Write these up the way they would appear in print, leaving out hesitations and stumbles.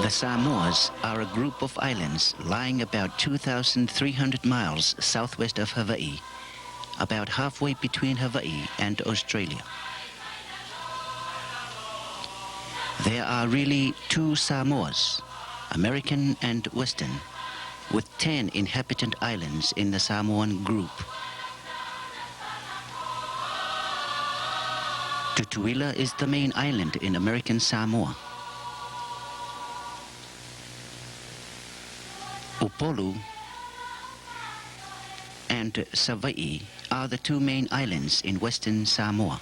The Samoas are a group of islands lying about 2,300 miles southwest of Hawaii, about halfway between Hawaii and Australia. There are really two Samoas, American and Western, with 10 inhabitant islands in the Samoan group. Tutuila is the main island in American Samoa. Upolu and Savaii are the two main islands in Western Samoa.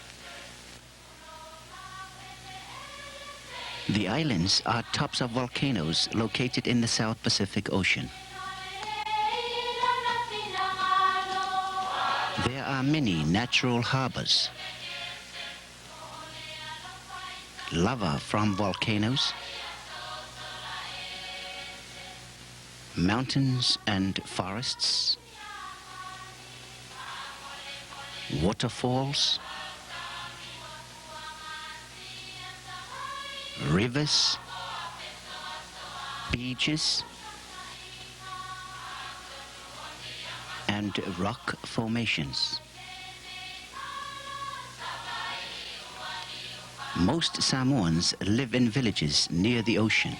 The islands are tops of volcanoes located in the South Pacific Ocean. There are many natural harbors, lava from volcanoes, mountains and forests, waterfalls, rivers, beaches, and rock formations. Most Samoans live in villages near the ocean.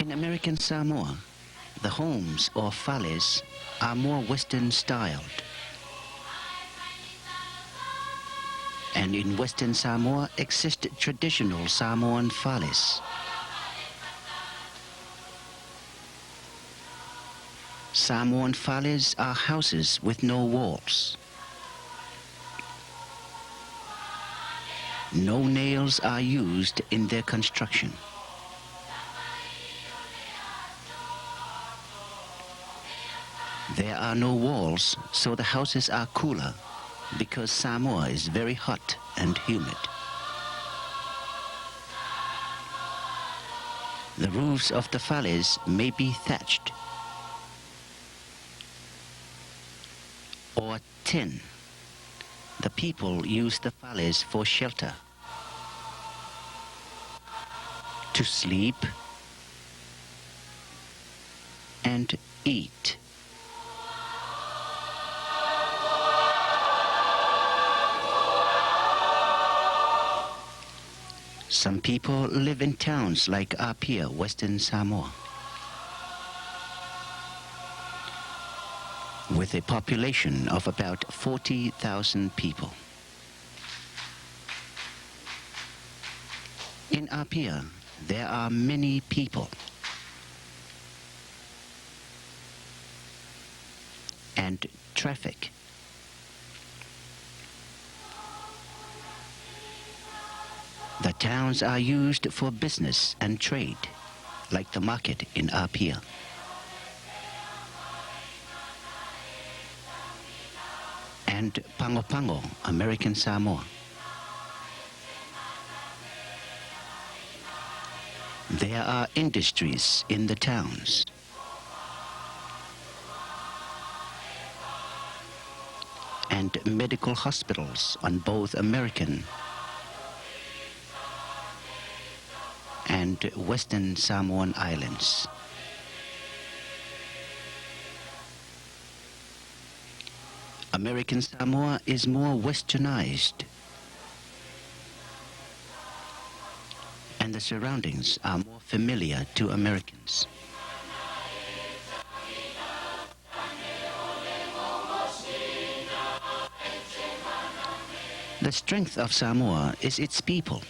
In American Samoa, the homes or fales are more Western styled. And in Western Samoa exist traditional Samoan fales. Samoan fales are houses with no walls. No nails are used in their construction. There are no walls, so the houses are cooler because Samoa is very hot and humid. The roofs of the fales may be thatched or tin. The people use the fales for shelter, to sleep and eat. Some people live in towns like Apia, Western Samoa, with a population of about 40,000 people. In Apia, there are many people, and traffic. The towns are used for business and trade, like the market in Apia. And Pango Pango, American Samoa. There are industries in the towns. And medical hospitals on both American and Western Samoan islands. American Samoa is more westernized, and the surroundings are more familiar to Americans. The strength of Samoa is its people.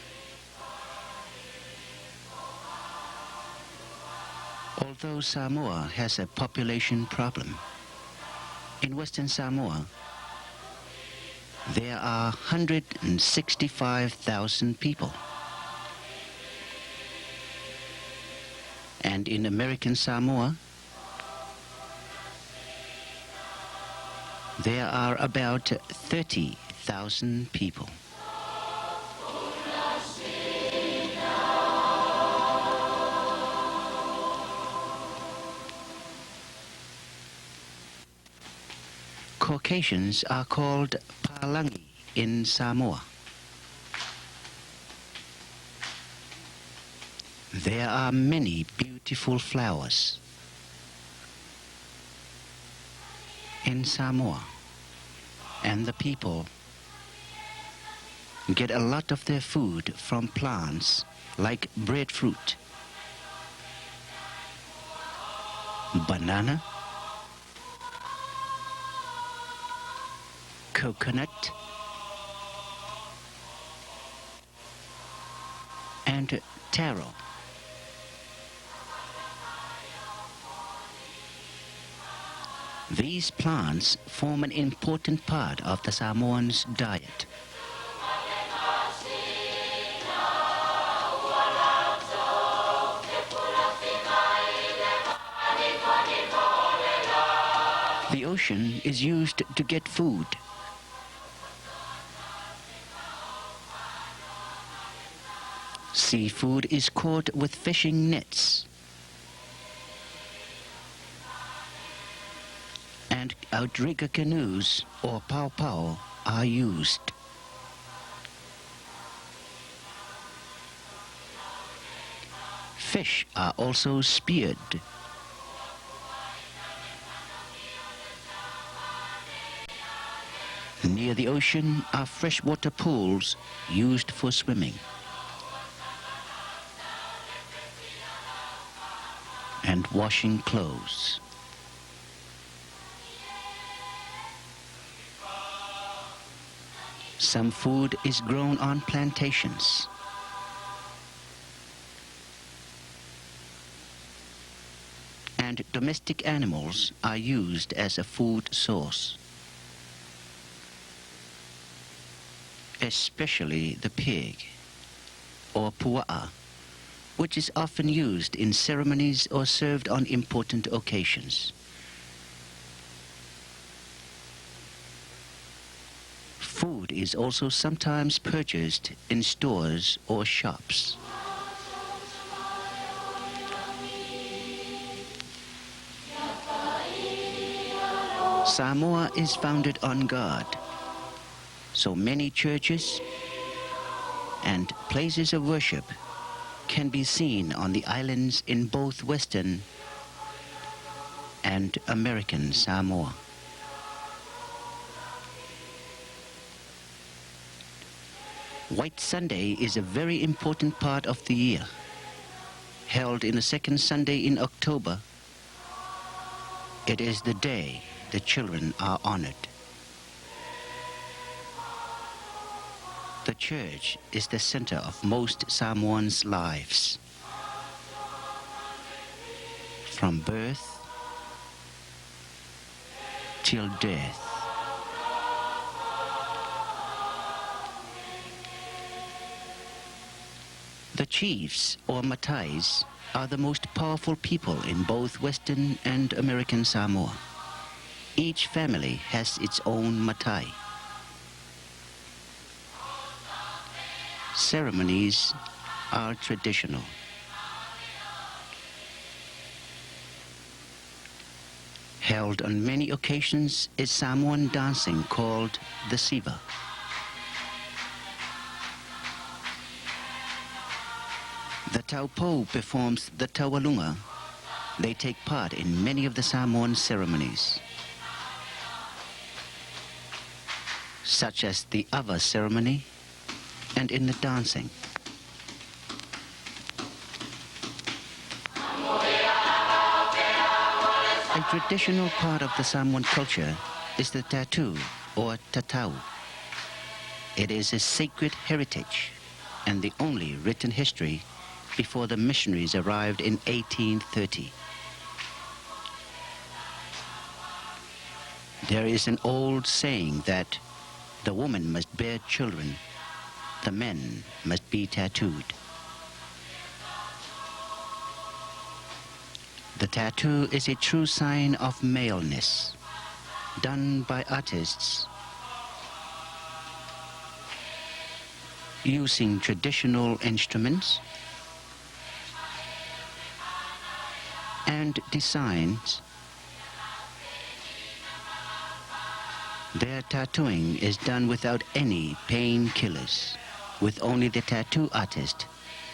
Although Samoa has a population problem, in Western Samoa there are 165,000 people. And in American Samoa there are about 30,000 people. Caucasians are called Palangi in Samoa. There are many beautiful flowers in Samoa, and the people get a lot of their food from plants like breadfruit, banana, coconut, and taro. These plants form an important part of the Samoans' diet. The ocean is used to get food. Seafood is caught with fishing nets. And outrigger canoes or pau-pau are used. Fish are also speared. Near the ocean are freshwater pools used for swimming. And washing clothes. Some food is grown on plantations. And domestic animals are used as a food source. Especially the pig, or pua'a, which is often used in ceremonies or served on important occasions. Food is also sometimes purchased in stores or shops. Samoa is founded on God, so many churches and places of worship can be seen on the islands in both Western and American Samoa. White Sunday is a very important part of the year, held in the second Sunday in October. It is the day the children are honored. The church is the center of most Samoans' lives. From birth till death. The chiefs, or matais, are the most powerful people in both Western and American Samoa. Each family has its own matai. Ceremonies are traditional. Held on many occasions is Samoan dancing called the siva. The taupo performs the taualunga. They take part in many of the Samoan ceremonies, such as the ava ceremony and in the dancing. A traditional part of the Samoan culture is the tattoo or tatau. It is a sacred heritage and the only written history before the missionaries arrived in 1830. There is an old saying that the woman must bear children, the men must be tattooed. The tattoo is a true sign of maleness, done by artists using traditional instruments and designs Their tattooing is done without any painkillers, with only the tattoo artist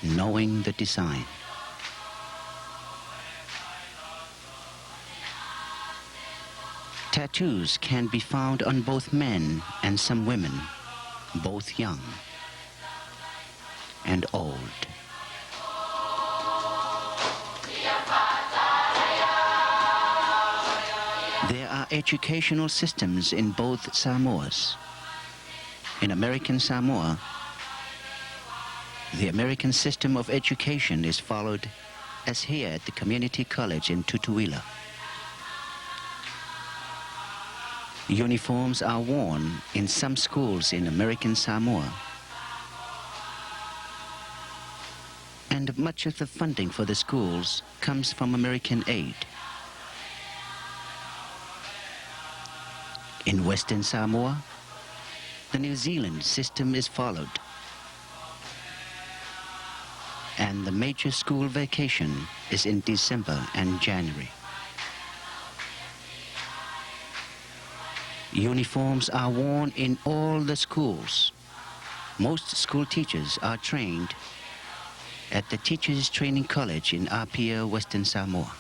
knowing the design. Tattoos can be found on both men and some women, both young and old. There are educational systems in both Samoas. In American Samoa, the American system of education is followed as here at the community college in Tutuila. Uniforms are worn in some schools in American Samoa, and much of the funding for the schools comes from American aid. In Western Samoa, the New Zealand system is followed, and the major school vacation is in December and January. Uniforms are worn in all the schools. Most school teachers are trained at the Teachers Training College in Apia, Western Samoa.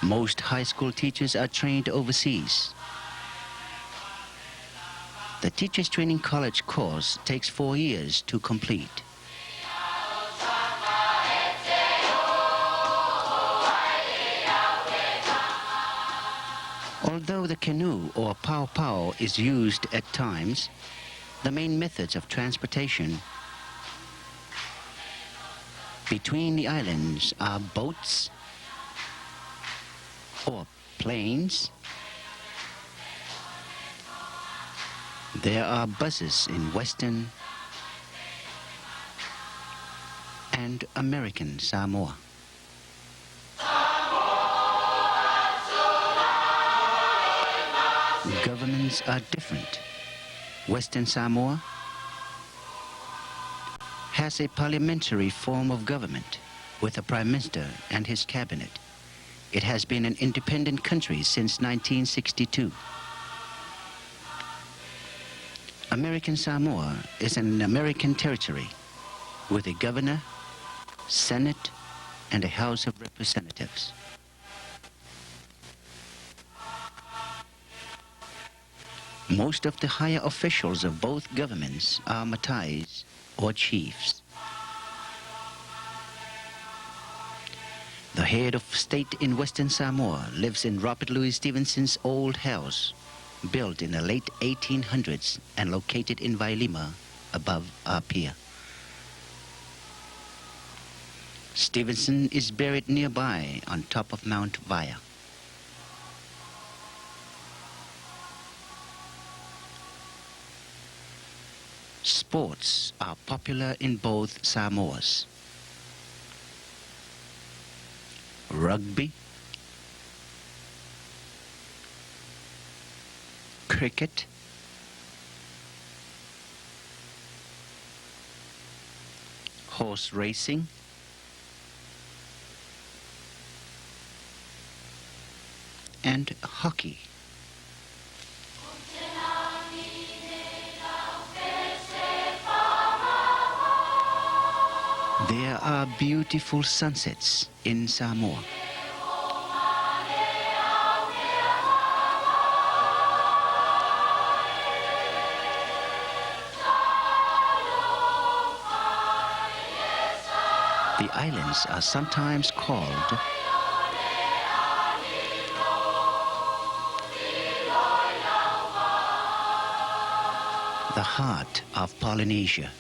Most high school teachers are trained overseas. The Teachers Training College course takes 4 years to complete. Although the canoe or pau-pau is used at times, the main methods of transportation between the islands are boats or planes. There are buses in Western and American Samoa. Governments are different. Western Samoa has a parliamentary form of government with a prime minister and his cabinet. It has been an independent country since 1962. American Samoa is an American territory with a governor, Senate, and a House of Representatives. Most of the higher officials of both governments are matais or chiefs. The head of state in Western Samoa lives in Robert Louis Stevenson's old house, built in the late 1800s and located in Vailima, above Apia. Stevenson is buried nearby on top of Mount Vaya. Sports are popular in both Samoas. Rugby, cricket, horse racing, and hockey. There are beautiful sunsets in Samoa. The islands are sometimes called the heart of Polynesia.